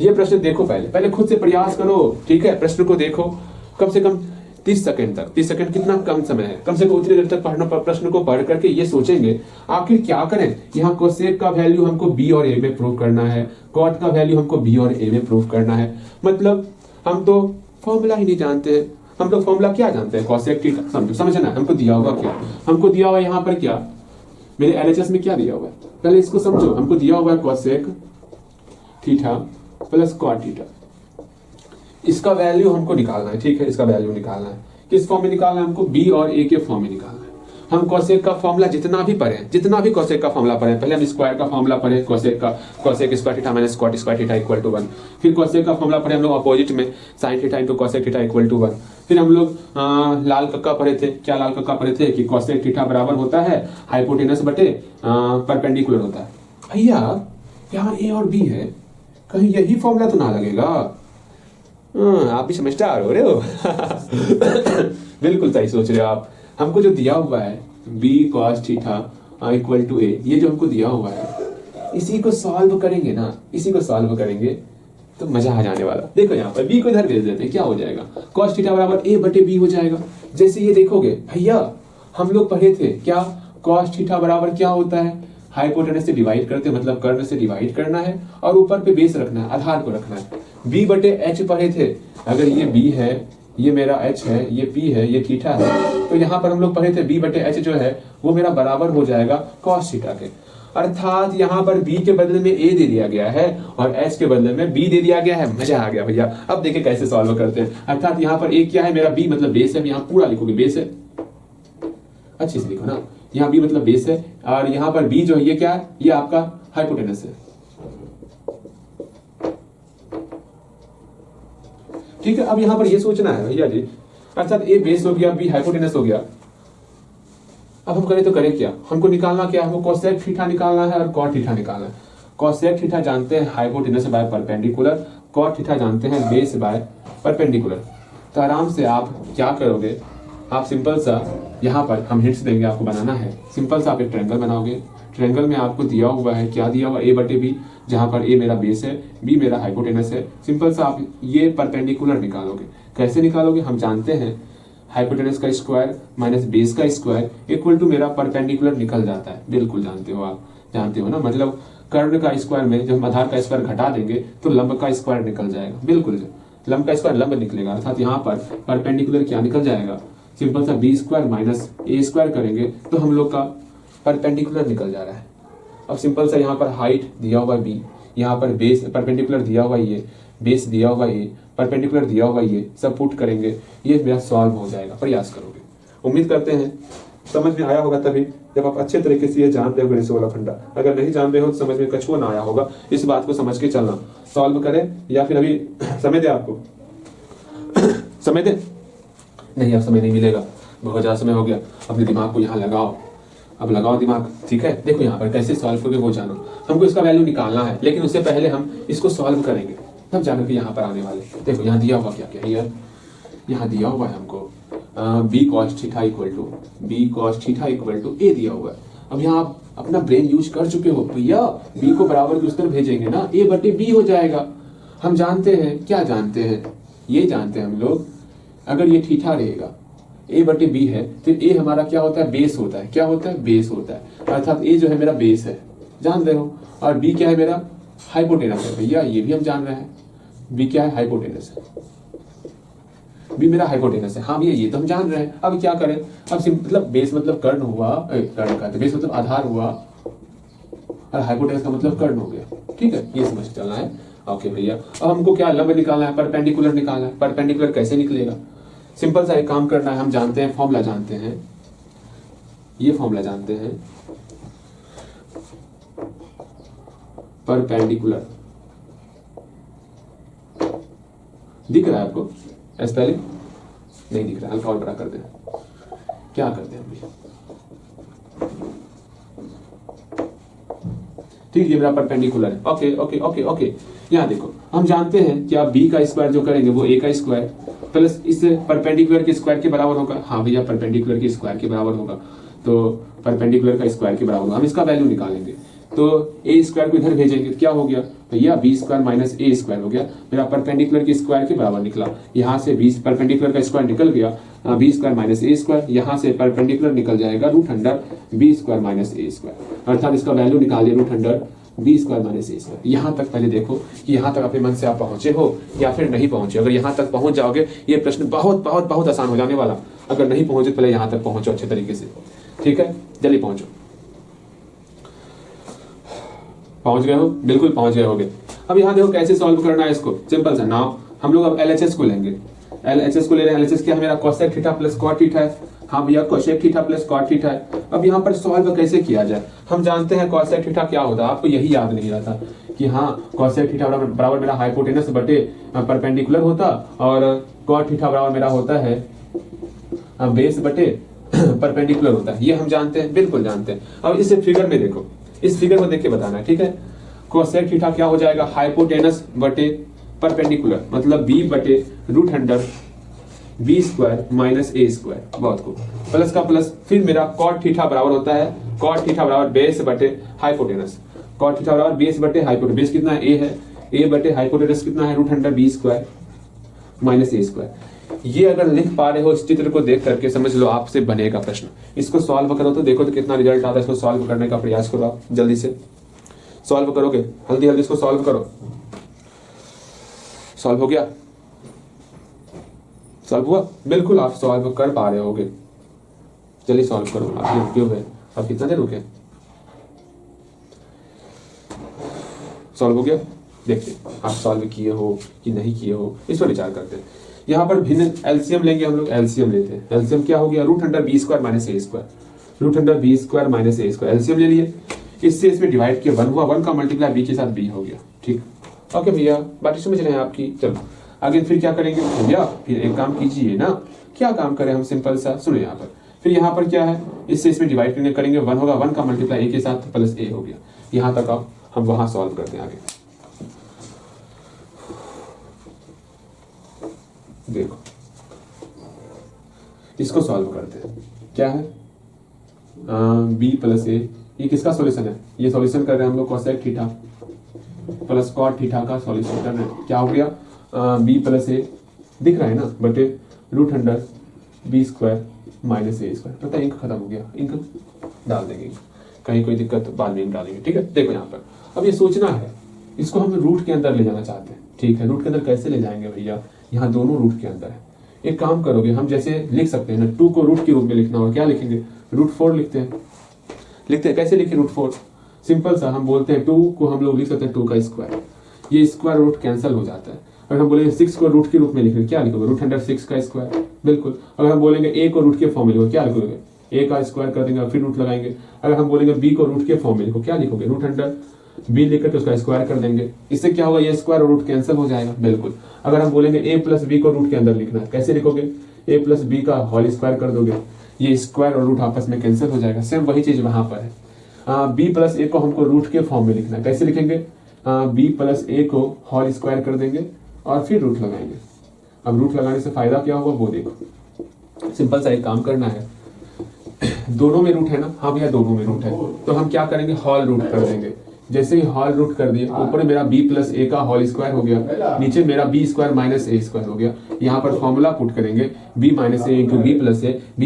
ये प्रश्न देखो, पहले पहले खुद से प्रयास करो, ठीक है। प्रश्न को देखो कम से कम 30 सेकंड तक। 30 सेकंड कितना कम समय है, कम से कम उतनी देर तक पढ़ना। प्रश्न को पढ़ करके ये सोचेंगे आखिर क्या करें। यहाँ कोसेक का वैल्यू हमको बी और ए में प्रूव करना है, कॉट का वैल्यू हमको बी और ए में प्रूव करना है। मतलब हम तो फॉर्मूला ही नहीं जानते हैं। हम लोग फॉर्मूला क्या जानते हैं, कोसेक थीटा। समझना है, हमको दिया हुआ क्या, हमको दिया हुआ यहाँ पर क्या, मेरे एलएचएस में क्या दिया हुआ है, पहले इसको समझो। हमको दिया हुआ है cosec theta plus cot theta. इसका वैल्यू हमको निकालना है, ठीक है। इसका वैल्यू निकालना है, किस फॉर्म में निकालना है हमको, बी और ए के फॉर्म में निकालना है। हम कोसेक का फॉर्मूला जितना भी पढ़े, जितना भी कोसेक का फॉर्मूला पढ़े, पहले हम स्क्वायर का फॉर्मूला पढ़े, कोसेक का, cosec square theta minus cot square theta equal to 1। फिर कोसेक का फॉर्मूला पढ़े हम लोग अपोजिट में, sine theta into cosec theta equal to 1। फिर हम लोग लाल कक्का पढ़े थे, क्या लाल कक्का पढ़े थे कि कोसेक थीटा बराबर होता है हाइपोटेनस बटे परपेंडिकुलर होता है। भैया यहाँ ए और बी है, कहीं यही फॉर्मूला तो ना लगेगा। आप भी समझदार हो रहे हो। बिल्कुल सही सोच रहे हो आप। हमको जो दिया हुआ है b cos theta equal to a, ये जो हमको दिया हुआ है इसी को सॉल्व करेंगे ना, इसी को सॉल्व करेंगे तो मजा आ जाने वाला। देखो यहाँ पर b को इधर भेज देते हैं, क्या हो जाएगा, cos थीटा बराबर a बटे b हो जाएगा। जैसे ये देखोगे भैया हम लोग पढ़े थे क्या, cos थीटा बराबर क्या होता है, हाइपोटेनस से डिवाइड करते, मतलब कर्ण से डिवाइड करना है और ऊपर पे बेस रखना है, आधार को रखना है। b बटे h पढ़े थे, अगर ये b है, ये मेरा h है, ये p है, ये थीटा है, तो यहाँ पर हम लोग पढ़े थे b बटे h जो है वो मेरा बराबर हो जाएगा cos थीटा के। अर्थात यहाँ पर b के बदले में a दे दिया गया है और h के बदले में b दे दिया गया है। मजा आ गया भैया। अब देखिए कैसे सॉल्व करते हैं। अर्थात यहाँ पर a क्या है, मेरा b मतलब बेस है, यहाँ पूरा लिखोगे बेस है, अच्छे से लिखो ना, यहाँ b मतलब बेस है और यहाँ पर b जो है ये क्या है, ये आपका हाइपोटेनस है, ठीक है। अब यहाँ पर ये सोचना है भैया जी, अर्थात a बेस हो गया, b हाइपोटेनस हो गया। अब हम करें तो करें क्या, हमको निकालना क्या है, हमको कोसेक थीटा निकालना है और कॉट थीटा निकालना है। कोसेक थीटा जानते हैं hypotenuse by perpendicular, cot theta जानते हैं बेस बाय परपेंडिकुलर। तो आराम से आप क्या करोगे, आप सिंपल सा यहाँ पर हम हिंट्स देंगे आपको, बनाना है सिंपल सा, आप एक ट्रायंगल बनाओगे। ट्रायंगल में आपको दिया हुआ है, क्या दिया हुआ, a बटे b, जहां पर a मेरा बेस है, b मेरा हाइपोटेनस है। सिंपल सा आप ये परपेंडिकुलर निकालोगे। कैसे निकालोगे, हम जानते हैं हाइपोटेनस का स्क्वायर माइनस बेस का स्क्वायर इक्वल टू मेरा परपेंडिकुलर निकल जाता है। बिल्कुल जानते हो आप, जानते हो ना, मतलब कर्ण का स्क्वायर में जब हम आधार का स्क्वायर घटा देंगे तो लंब का स्क्वायर निकल जाएगा। बिल्कुल लंब का स्क्वायर लंब निकलेगा, अर्थात यहाँ पर परपेंडिकुलर क्या निकल जाएगा, सिंपल सा B square minus A square करेंगे तो हम लोग का परपेंडिकुलर निकल जा रहा है। अब सिंपल सा यहाँ पर हाइट दिया हुआ बी, यहाँ पर बेस परपेंडिकुलर दिया हुआ ये, बेस दिया हुआ ये, परपेंडिकुलर दिया हुआ ये, सब पुट करेंगे, ये मेरा सॉल्व हो जाएगा। प्रयास करोगे, उम्मीद करते हैं समझ में आया होगा तभी जब आप अच्छे तरीके से ये जान रहे हो वाला फंडा। अगर नहीं जान रहे हो तो समझ में कछुआ ना आया होगा। इस बात को समझ के चलना, सॉल्व करें या फिर अभी समय दे आपको, समय दे, नहीं अब समय नहीं मिलेगा, बहुत ज्यादा समय हो गया। अपने दिमाग को यहाँ लगाओ, अब लगाओ दिमाग, ठीक है। देखो यहाँ पर कैसे सॉल्व करोगे वो जानो। हमको इसका वैल्यू निकालना है, लेकिन उससे पहले हम इसको सॉल्व करेंगे तब जाकर के यहाँ पर आने वाले। देखो यहाँ दिया हुआ क्या क्या है, यहाँ दिया हुआ है हमको b cos theta equal to a दिया हुआ है। अब यहाँ आप अपना ब्रेन यूज कर चुके हो भैया, b को बराबर के उस तरफ भेजेंगे ना, a बटे b हो जाएगा। हम जानते हैं, क्या जानते हैं, ये जानते हैं हम लोग, अगर ये थीटा रहेगा a बटे b है तो a हमारा क्या होता है, बेस होता है। क्या होता है, बेस होता है, अर्थात a जो है मेरा बेस है, जान रहे हो, और b क्या है मेरा हाइपोटेनस है। भैया ये भी हम जान रहे हैं, b क्या है, हाइपोटेनस है, b मेरा हाइपोटेनस है। हाँ भैया ये तो हम जान रहे हैं। अब क्या करें, अब मतलब बेस मतलब कर्ण हुआ, कर्ण का बेस मतलब आधार हुआ और हाइपोटेनस का मतलब कर्ण हो गया, ठीक है, ये समझ चलना है। ओके भैया, अब हमको क्या लंब निकालना है, परपेंडिकुलर निकालना है। परपेंडिकुलर कैसे निकलेगा, सिंपल सा एक काम करना है, हम जानते हैं फॉर्मूला जानते हैं, ये फॉर्मूला जानते हैं, परपेंडिकुलर दिख रहा है आपको, ऐसे पहले नहीं दिख रहा, हल्का और बड़ा कर दे। क्या करते हैं हम भैया, ठीक, ये मेरा परपेंडिकुलर है। ओके ओके ओके ओके, यहाँ देखो हम जानते हैं कि आप b का स्क्वायर जो करेंगे वो a का स्क्वायर प्लस इस परपेंडिकुलर के स्क्वायर के बराबर होगा। हाँ भैया परपेंडिकुलर के स्क्वायर के बराबर होगा, तो परपेंडिकुलर का स्क्वायर के बराबर होगा। हम इसका वैल्यू निकालेंगे, तो ए स्क्वायर को इधर भेजेंगे, क्या हो गया भैया B square minus A square हो गया, मेरा परपेंडिकुलर की स्क्वायर के बराबर निकला। यहाँ से बी परपेंडिकुलर का स्क्वायर निकल गया, B square minus A square, यहाँ से परपेंडिकुलर निकल जाएगा root under B square minus A square, अर्थात इसका वैल्यू निकाल दिया root under B square minus A square. यहाँ तक पहले देखो कि यहाँ तक अपने मन से आप पहुंचे हो या फिर नहीं पहुंचे। अगर यहाँ तक पहुंच जाओगे ये प्रश्न बहुत बहुत बहुत आसान हो जाने वाला। अगर नहीं पहुंचे पहले यहाँ तक पहुंचो अच्छे तरीके से, ठीक है, जल्दी पहुंचो। पहुंच गए हो, बिल्कुल पहुंच गए होगे। अब यहाँ देखो कैसे सॉल्व करना है इसको, सिंपल सा। नाउ हम लोग अब एलएचएस को लेंगे, एलएचएस को ले रहे हैं। एलएचएस क्या है मेरा, cosec theta plus cot theta है। हाँ भैया cosec theta plus cot theta है। अब यहाँ पर सॉल्व कैसे किया जाए, हम जानते हैं कोसेक थीटा क्या होता है, आपको यही याद नहीं रहता कि हाँ कोसेक थीटा बराबर मेरा हाइपोटेनस बटे परपेंडिकुलर होता और कॉट थीटा बराबर मेरा होता है बेस बटे परपेंडिकुलर होता है। ये हम जानते हैं, बिल्कुल जानते हैं। अब इसे फिगर में देखो, इस फिगर को देख के बताना है, ठीक है। कोसेक थीटा क्या हो जाएगा, हाइपोटेनस बटे परपेंडिकुलर, मतलब बी बटे root under B square minus A square, बहुत को प्लस का प्लस, फिर मेरा कॉट थीटा बराबर होता है कॉट थीटा बराबर बेस बटे हाइपोटेनस, कॉट थीटा बराबर बेस बटे हाइपोटेनस, बेस कितना है ए है, ए बटे हाइपोटेनस कितना है root under B square minus A square. ये अगर लिख पा रहे हो इस चित्र को देख करके समझ लो आपसे बनेगा प्रश्न। इसको सॉल्व करो तो देखो तो कितना रिजल्ट आता है। इसको सॉल्व करने का प्रयास करो, आप जल्दी से सॉल्व करोगे, जल्दी जल्दी इसको सॉल्व करो। सॉल्व हो गया, सॉल्व हुआ, बिल्कुल आप सॉल्व कर पा रहे होगे। चलिए सॉल्व करो, आप रुके हुए, आप कितना देर रुके, सॉल्व हो गया। देखिए आप सॉल्व किए हो कि नहीं किए हो, इस पर विचार करते हैं। यहाँ पर भिन्न एलसीएम लेंगे हम लोग, एलसीएम लेते हैं। एलसीएम क्या हो गया, root under B square minus A square, root under B square minus A square, LCM ले लिए। इससे इसमें डिवाइड किया, 1 हुआ, 1 का मल्टीप्लाई बी के साथ बी हो गया, ठीक। ओके भैया, बात समझ रहे हैं आपकी। चलो आगे फिर क्या करेंगे भैया, फिर एक काम कीजिए ना, क्या काम करें हम, सिंपल सा सुनो यहाँ पर। फिर यहाँ पर क्या है, इससे इसमें डिवाइड करेंगे, 1 होगा, 1 का मल्टीप्लाई ए के साथ प्लस ए हो गया। यहाँ तक आप हम वहां सॉल्व करते हैं। आगे देखो इसको सॉल्व करते हैं, क्या है बी प्लस ए, ये किसका सॉल्यूशन है, ये सॉल्यूशन कर रहे हैं हम लोग cosec theta plus cot theta का सॉल्यूशन कर रहे हैं। क्या हो गया, बी प्लस ए दिख रहा है ना, बटे root under B square minus A square. पता है इंक खत्म हो गया, इंक डाल देंगे, कहीं कोई दिक्कत बाद में इंक डालेंगे, ठीक है। देखो यहाँ पर अब ये सोचना है, इसको हम रूट के अंदर ले जाना चाहते हैं, ठीक है। रूट के अंदर कैसे ले जाएंगे भैया, यहाँ दोनों रूट के अंदर है। एक काम करोगे, हम जैसे लिख सकते हैं ना, 2 को रूट के रूप में लिखना होगा, क्या लिखेंगे, रूट 4 लिखते हैं। कैसे लिखे रूट 4, सिंपल सा, हम बोलते हैं 2 को हम लोग लिख सकते हैं 2 का स्क्वायर, ये स्क्वायर रूट कैंसिल हो जाता है। अगर हम बोलेंगे 6 को रूट के रूप में लिखेंगे, क्या लिखोगे, रूट अंडर 6 का स्क्वायर, बिल्कुल। अगर हम बोलेंगे a को रूट के फॉर्म में लिखो, क्या लिखोगे, a का स्क्वायर कर देंगे, फिर रूट लगाएंगे। अगर हम बोलेंगे b को रूट के फॉर्म में लिखो, क्या लिखोगे, रूट अंडर b लिखकर के उसका स्क्वायर कर देंगे। इससे क्या होगा, ये स्क्वायर और रूट कैंसिल हो जाएगा, बिल्कुल। अगर हम बोलेंगे a प्लस b को रूट के अंदर लिखना है, कैसे लिखोगे, a प्लस b का होल स्क्वायर कर दोगे, ये स्क्वायर और रूट आपस में कैंसिल हो जाएगा। सेम वही चीज वहां पर है। b प्लस a को हमको रूट के फॉर्म में लिखना है, कैसे लिखेंगे, b प्लस a को होल स्क्वायर कर देंगे और फिर रूट लगाएंगे। अब रूट लगाने से फायदा क्या होगा वो देखो, सिंपल सा एक काम करना है, दोनों में रूट है ना, हाँ भैया दोनों में रूट है, तो हम क्या करेंगे, हॉल रूट कर देंगे। जैसे ही हॉल रूट कर दिए, ऊपर मेरा b प्लस ए का होल स्क्वायर हो गया, नीचे मेरा b square minus A square हो गया। यहाँ पर फॉर्मूला पुट करेंगे, b माइनस ए इंटू बी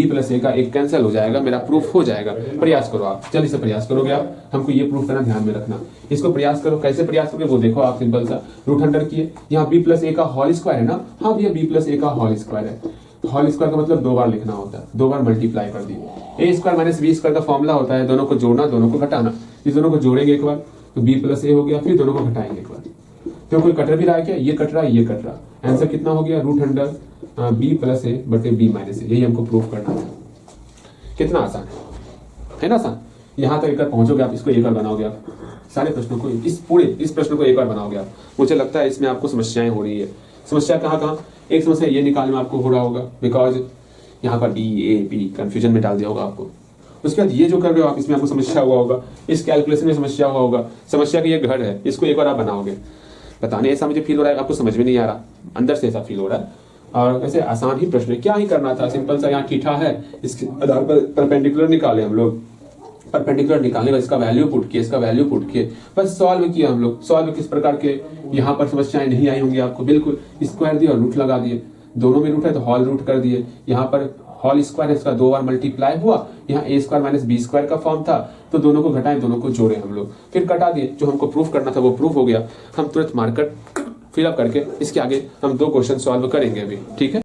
प्लस ए का एक कैंसिल हो जाएगा, मेरा प्रूफ हो जाएगा। प्रयास करो आप, जल्दी से प्रयास करोगे आप, हमको ये प्रूफ करना ध्यान में रखना। इसको प्रयास करो, कैसे प्रयास करोगे वो देखो आप, सिंपल सा, रूट अंडर किए, यहाँ b प्लस ए का होल स्क्वायर है ना, हाँ भैया b प्लस ए का होल स्क्वायर है। होल स्क्वायर का मतलब 2 बार लिखना होता है, 2 बार मल्टीप्लाई कर दिए। ए स्क्वायर माइनस बी स्क्वायर का फॉर्मूला होता है दोनों को जोड़ना, दोनों को घटाना। इस दोनों को जोड़ेंगे एक बार तो b प्लस ए हो गया, फिर दोनों को घटाएंगे एक बार, तो कोई कट भी रहा है क्या, ये कट रहा है, ये कट रहा। आंसर कितना हो गया, रूट अंडर b प्लस ए बटे b माइनस ए। यही हमको प्रूफ करना था। कितना आसान है ना, आसान। यहाँ तक एक बार पहुंचोगे आप, इसको एक बार बनाओगे आप, सारे प्रश्नों को, इस प्रश्न को एक बार बनाओगे आप। मुझे लगता है इसमें आपको समस्याएं हो रही है। समस्या कहाँ, एक समस्या ये निकालने में आपको हो रहा होगा, बिकॉज यहाँ पर डी ए बी कंफ्यूजन में डाल दिया होगा आपको। उसके बाद ये जो कर रहे हो आप, इसमें आपको समस्या हुआ होगा, इस कैलकुलेशन में समस्या हुआ होगा। समस्या का ये घर है, इसको एक बार आप बनाओगे। पता नहीं ऐसा मुझे फील हो रहा है, आपको समझ में नहीं आ रहा, अंदर से ऐसा फील हो रहा है। और वैसे आसान ही प्रश्न है, क्या ही करना था, सिंपल सा, यहाँ थीटा है, इसके आधार पर परपेंडिकुलर निकाले हम लोग, परपेंडिकुलर निकालने का, इसका वैल्यू पुट किए, इसका वैल्यू पुट किए, बस सॉल्व किया हम लोग। सॉल्व किस प्रकार के, यहाँ पर समस्याएं नहीं आई होंगी आपको, बिल्कुल स्क्वायर दिया और रूट लगा दिए, दोनों में रूट है तो होल रूट कर दिए, यहाँ पर होल स्क्वायर है इसका 2 बार मल्टीप्लाई हुआ, यहाँ a square minus B square का फॉर्म था तो दोनों को घटाएं, दोनों को जोड़े हम लोग, फिर कटा दिए, जो हमको प्रूफ करना था वो प्रूफ हो गया। हम तुरंत मार्कर फिलअप करके इसके आगे हम 2 क्वेश्चन सॉल्व करेंगे अभी, ठीक है।